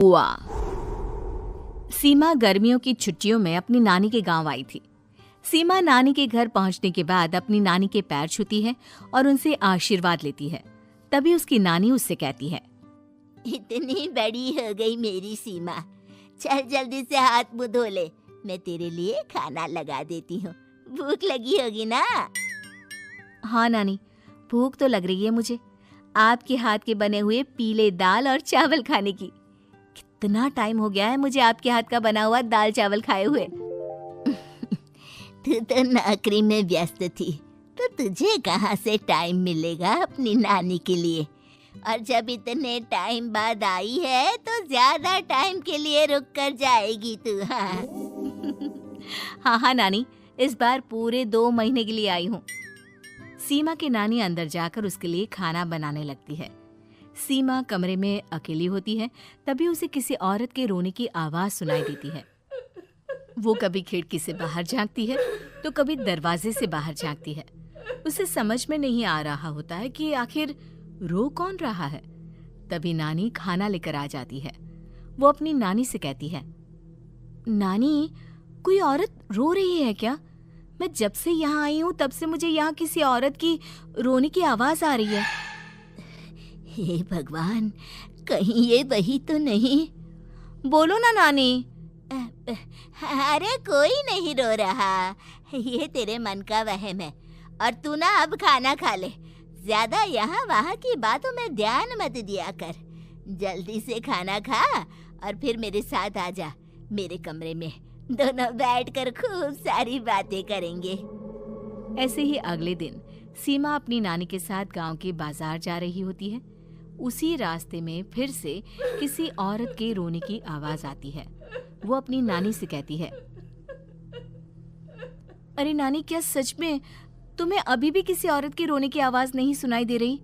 हुआ। सीमा गर्मियों की छुट्टियों में अपनी नानी के गांव आई थी। सीमा नानी के घर पहुंचने के बाद अपनी नानी के पैर छूती है और उनसे आशीर्वाद लेती है। तभी उसकी नानी उससे कहती है, इतनी बड़ी हो गई मेरी सीमा, चल जल्दी से हाथ मुंह धो ले, मैं तेरे लिए खाना लगा देती हूँ। भूख लगी होगी ना? हाँ नानी, भूख तो लग रही है मुझे, आपके हाथ के बने हुए पीले दाल और चावल खाने की। कितना टाइम हो गया है मुझे आपके हाथ का बना हुआ दाल चावल खाए हुए। तू तो नौकरी में व्यस्त थी, तो तुझे कहाँ से टाइम मिलेगा अपनी नानी के लिए? और जब इतने टाइम बाद आई है तो ज्यादा टाइम के लिए रुक कर जाएगी तू। हाँ नानी, इस बार पूरे 2 महीने के लिए आई हूँ। सीमा की नानी अंदर जाकर उसके लिए खाना बनाने लगती है। सीमा कमरे में अकेली होती है, तभी उसे किसी औरत के रोने की आवाज सुनाई देती है। वो कभी खिड़की से बाहर झांकती है तो कभी दरवाजे से बाहर झांकती है। उसे समझ में नहीं आ रहा होता है कि आखिर रो कौन रहा है। तभी नानी खाना लेकर आ जाती है। वो अपनी नानी से कहती है, नानी, कोई औरत रो रही है क्या? मैं जब से यहाँ आई हूँ तब से मुझे यहाँ किसी औरत की रोने की आवाज आ रही है। हे भगवान, कहीं ये वही तो नहीं? बोलो ना नानी। अरे कोई नहीं रो रहा, ये तेरे मन का वहम है। और तू ना अब खाना खा ले, ज्यादा यहाँ वहाँ की बातों में ध्यान मत दिया कर। जल्दी से खाना खा और फिर मेरे साथ आ जा मेरे कमरे में, दोनों बैठकर खूब सारी बातें करेंगे। ऐसे ही अगले दिन सीमा अपनी नानी के साथ गांव के बाजार जा रही होती है। उसी रास्ते में फिर से किसी औरत के रोने की आवाज आती है। वो अपनी नानी से कहती है, अरे नानी, क्या सच में तुम्हें अभी भी किसी औरत की रोने की आवाज नहीं सुनाई दे रही?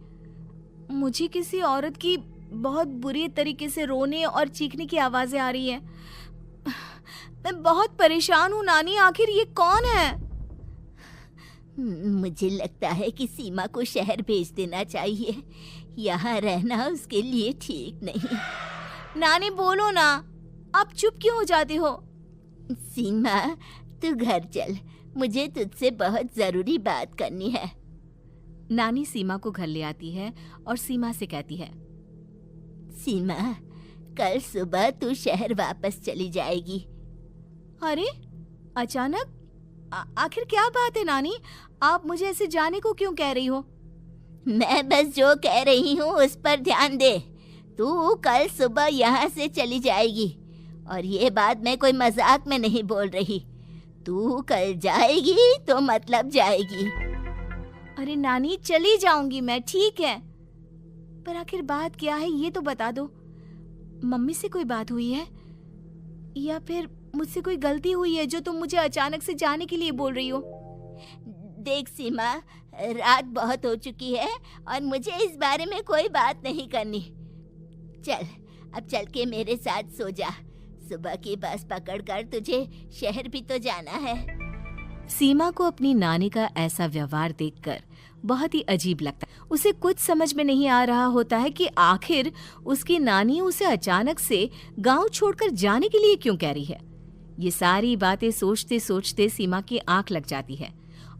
मुझे किसी औरत की बहुत बुरी तरीके से रोने और चीखने की आवाजें आ रही है। मैं बहुत परेशान हूँ नानी, आखिर ये कौन है? मुझे लगता है कि सीमा को शहर भेज देना चाहिए, यहाँ रहना उसके लिए ठीक नहीं। नानी बोलो ना, आप चुप क्यों हो जाते हो? सीमा, तू घर चल, मुझे तुझसे बहुत जरूरी बात करनी है। नानी सीमा को घर ले आती है और सीमा से कहती है, सीमा, कल सुबह तू शहर वापस चली जाएगी। अरे अचानक? आखिर क्या बात है नानी, आप मुझे ऐसे जाने को क्यों कह रही हो? मैं बस जो कह रही हूँ उस पर ध्यान दे। तू कल सुबह यहाँ से चली जाएगी, और ये बात मैं कोई मजाक में नहीं बोल रही। तू कल जाएगी तो मतलब जाएगी। अरे नानी, चली जाऊंगी मैं, ठीक है, पर आखिर बात क्या है ये तो बता दो। मम्मी से कोई बात हुई है या फिर मुझसे कोई गलती हुई है जो तुम मुझे अचानक से जाने के लिए बोल रही हो? देख सीमा, रात बहुत हो चुकी है और मुझे इस बारे में कोई बात नहीं करनी। चल, अब चल के मेरे साथ सो जा। सुबह की बस पकड़कर तुझे शहर भी तो जाना है। सीमा को अपनी नानी का ऐसा व्यवहार देखकर बहुत ही अजीब लगता है। उसे कुछ समझ में नहीं आ रहा होता है कि आखिर उसकी नानी उसे अचानक से गांव छोड़कर जाने के लिए क्यों कह रही है। ये सारी बातें सोचते सोचते सीमा की आंख लग जाती है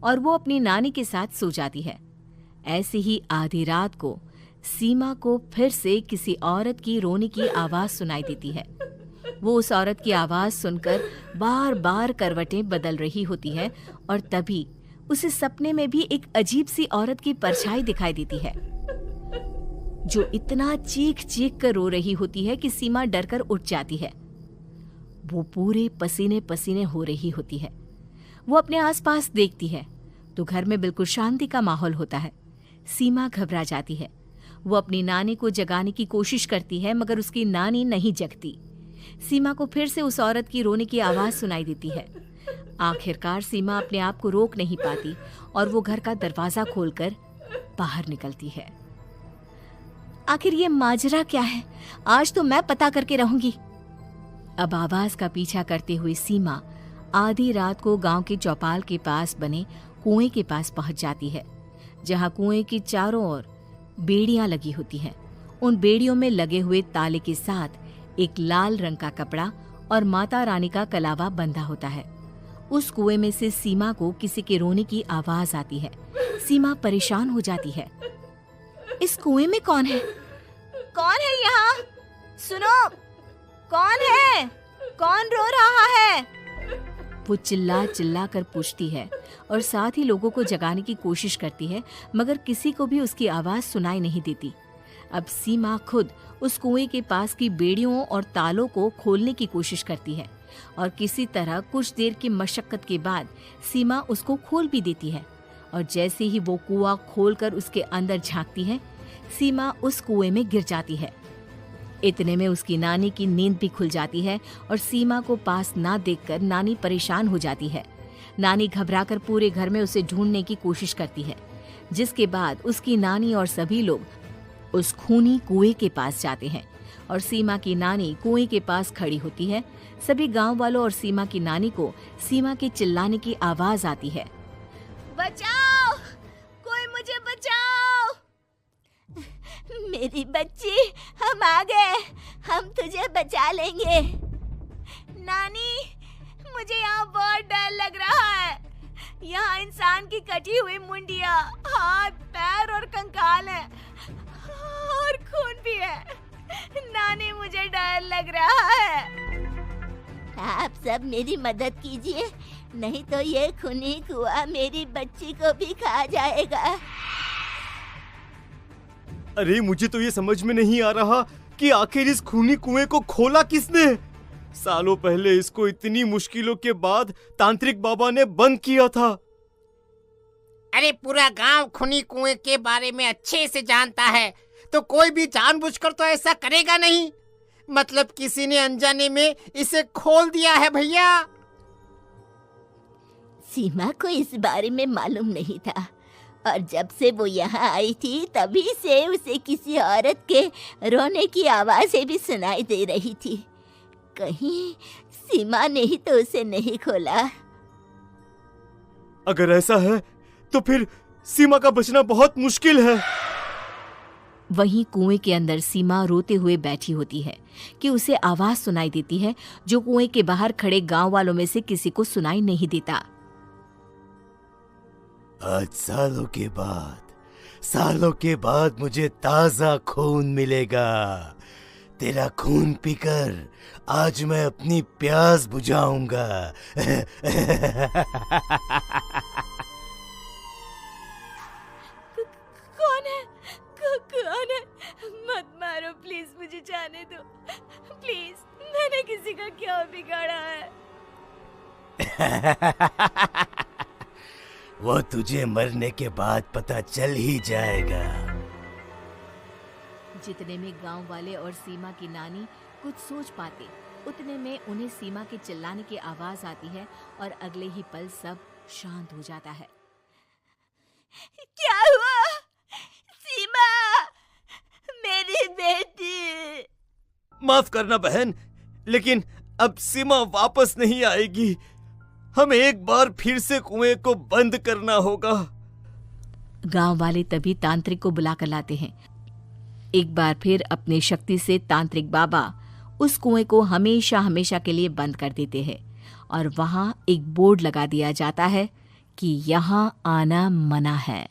और वो अपनी नानी के साथ सो जाती है। ऐसे ही आधी रात को सीमा को फिर से किसी औरत की रोने की आवाज सुनाई देती है। वो उस औरत की आवाज सुनकर बार बार करवटें बदल रही होती है और तभी उसे सपने में भी एक अजीब सी औरत की परछाई दिखाई देती है, जो इतना चीख चीख कर रो रही होती है कि सीमा डरकर उठ जाती है। वो पूरे पसीने पसीने हो रही होती है। वो अपने आसपास देखती है तो घर में बिल्कुल शांति का माहौल होता है। सीमा घबरा जाती है। वो अपनी नानी को जगाने की कोशिश करती है मगर उसकी नानी नहीं जगती। सीमा को फिर से उस औरत की रोने की आवाज सुनाई देती है। आखिरकार सीमा अपने आप को रोक नहीं पाती और वो घर का दरवाजा खोलकर बाहर निकलती है। आखिर ये माजरा क्या है? आज तो मैं पता करके रहूंगी। अब आवाज का पीछा करते हुए सीमा आधी रात को गांव के चौपाल के पास बने कुएं के पास पहुंच जाती है, जहां कुएं की चारों ओर बेड़ियां लगी होती हैं। उन बेड़ियों में लगे हुए ताले के साथ एक लाल रंग का कपड़ा और माता रानी का कलावा बंधा होता है। उस कुएं में से सीमा को किसी के रोने की आवाज आती है। सीमा परेशान हो जाती है। इस कुएं में कौन है? कौन है यहाँ? सुनो, कौन है? कौन रो रहा है? वो चिल्ला चिल्ला कर पूछती है और साथ ही लोगों को जगाने की कोशिश करती है, मगर किसी को भी उसकी आवाज सुनाई नहीं देती। अब सीमा खुद उस कुएं के पास की बेड़ियों और तालों को खोलने की कोशिश करती है और किसी तरह कुछ देर की मशक्कत के बाद सीमा उसको खोल भी देती है। और जैसे ही वो कुआं खोलकर उसके अंदर झांकती है, सीमा उस कुएं में गिर जाती है। इतने में उसकी नानी की नींद भी खुल जाती है और सीमा को पास ना देखकर नानी परेशान हो जाती है। नानी घबराकर पूरे घर में उसे ढूंढने की कोशिश करती है, जिसके बाद उसकी नानी और सभी लोग उस खूनी कुएं के पास जाते हैं और सीमा की नानी कुएं के पास खड़ी होती है। सभी गांव वालों और सीमा की नानी को सीमा के चिल्लाने की आवाज आती है। बचाओ, कोई मुझे बचाओ। मेरी बच्ची, हम आ गए, हम तुझे बचा लेंगे। नानी, मुझे यहाँ बहुत डर लग रहा है। यहाँ इंसान की कटी हुई मुंडिया, हाथ, पैर और कंकाल है और खून भी है। नानी, मुझे डर लग रहा है। आप सब मेरी मदद कीजिए, नहीं तो ये खूनी कुआं मेरी बच्ची को भी खा जाएगा। अरे मुझे तो ये समझ में नहीं आ रहा कि आखिर इस खूनी कुएं को खोला किसने। सालों पहले इसको इतनी मुश्किलों के बाद तांत्रिक बाबा ने बंद किया था। अरे पूरा गांव खूनी कुएं के बारे में अच्छे से जानता है, तो कोई भी जानबूझकर तो ऐसा करेगा नहीं। मतलब किसी ने अनजाने में इसे खोल दिया है भैया। सीमा को इस बारे में मालूम नहीं था और जब से वो यहाँ आई थी तभी से उसे किसी औरत के रोने की आवाजें भी सुनाई दे रही थी। कहीं सीमा ने ही तो उसे नहीं खोला। अगर ऐसा है तो फिर सीमा का बचना बहुत मुश्किल है। वहीं कुएं के अंदर सीमा रोते हुए बैठी होती है कि उसे आवाज सुनाई देती है जो कुएं के बाहर खड़े गांव वालों में से किसी को सुनाई नहीं देता। आज सालों के बाद मुझे ताजा खून मिलेगा। तेरा खून पीकर आज मैं अपनी प्यास बुझाऊंगा। कौन है? मत मारो प्लीज, मुझे जाने दो प्लीज। मैंने किसी का क्या बिगाड़ा है? वो तुझे मरने के बाद पता चल ही जाएगा। जितने में गांव वाले और सीमा की नानी कुछ सोच पाते, उतने में उन्हें सीमा के चिल्लाने की आवाज आती है और अगले ही पल सब शांत हो जाता है। क्या हुआ? सीमा, मेरी बेटी। माफ करना बहन, लेकिन अब सीमा वापस नहीं आएगी। हमें एक बार फिर से कुएं को बंद करना होगा। गांव वाले तभी तांत्रिक को बुलाकर लाते हैं। एक बार फिर अपनी शक्ति से तांत्रिक बाबा उस कुएं को हमेशा हमेशा के लिए बंद कर देते हैं और वहां एक बोर्ड लगा दिया जाता है कि यहाँ आना मना है।